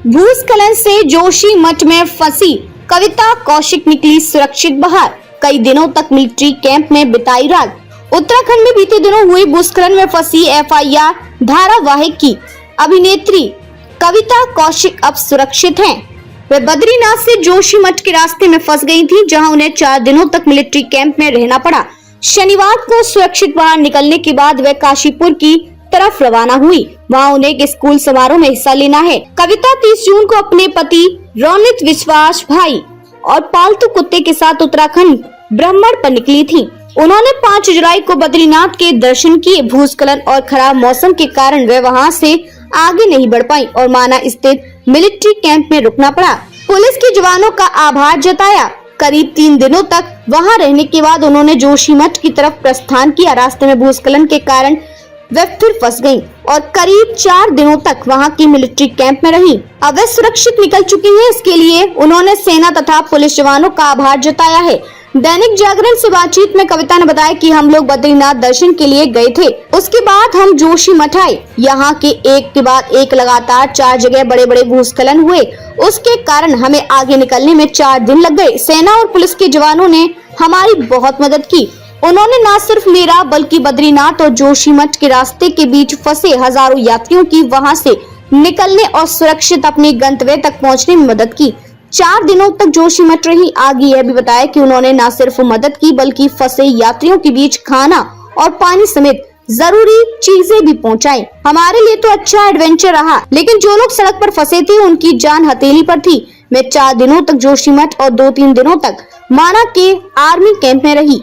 भूस्खलन से जोशीमठ में फंसी कविता कौशिक निकली सुरक्षित बाहर। कई दिनों तक मिलिट्री कैंप में बिताई रात। उत्तराखंड में बीते दिनों हुई भूस्खलन में फंसी एफआईआर धारावाहिक की अभिनेत्री कविता कौशिक अब सुरक्षित हैं। वे बद्रीनाथ से जोशीमठ के रास्ते में फंस गई थी, जहां उन्हें 4 दिनों तक मिलिट्री कैंप में रहना पड़ा। शनिवार को सुरक्षित बाहर निकलने के बाद वे काशीपुर की तरफ रवाना हुई। वहां उन्हें एक स्कूल समारोह में हिस्सा लेना है। कविता 30 जून को अपने पति रोनित विश्वास भाई और पालतू कुत्ते के साथ उत्तराखंड भ्रमण पर निकली थी। उन्होंने 5 जुलाई को बद्रीनाथ के दर्शन किए। भूस्खलन और खराब मौसम के कारण वे वहां से आगे नहीं बढ़ पाई और माना स्थित मिलिट्री कैंप में रुकना पड़ा। पुलिस के जवानों का आभार जताया। करीब 3 दिनों तक वहां रहने के बाद उन्होंने जोशीमठ की तरफ प्रस्थान किया। रास्ते में भूस्खलन के कारण वे फिर फंस गयी और करीब 4 दिनों तक वहां की मिलिट्री कैंप में रही। अब वे सुरक्षित निकल चुकी हैं। इसके लिए उन्होंने सेना तथा पुलिस जवानों का आभार जताया है। दैनिक जागरण से बातचीत में कविता ने बताया कि हम लोग बद्रीनाथ दर्शन के लिए गए थे, उसके बाद हम जोशीमठ आए। यहाँ के एक के बाद एक लगातार 4 जगह बड़े बड़े भूस्खलन हुए, उसके कारण हमें आगे निकलने में 4 दिन लग गए। सेना और पुलिस के जवानों ने हमारी बहुत मदद की। उन्होंने न सिर्फ मेरा बल्कि बद्रीनाथ और जोशीमठ के रास्ते के बीच फंसे हजारों यात्रियों की वहां से निकलने और सुरक्षित अपने गंतव्य तक पहुंचने में मदद की। 4 दिनों तक जोशीमठ रही। आगे यह भी बताया कि उन्होंने न सिर्फ मदद की बल्कि फंसे यात्रियों के बीच खाना और पानी समेत जरूरी चीजें भी पहुंचाई। हमारे लिए तो अच्छा एडवेंचर रहा, लेकिन जो लोग सड़क पर फंसे थे उनकी जान हथेली पर थी। मैं 4 दिनों तक जोशीमठ और 2-3 दिनों तक माना के आर्मी कैंप में रही।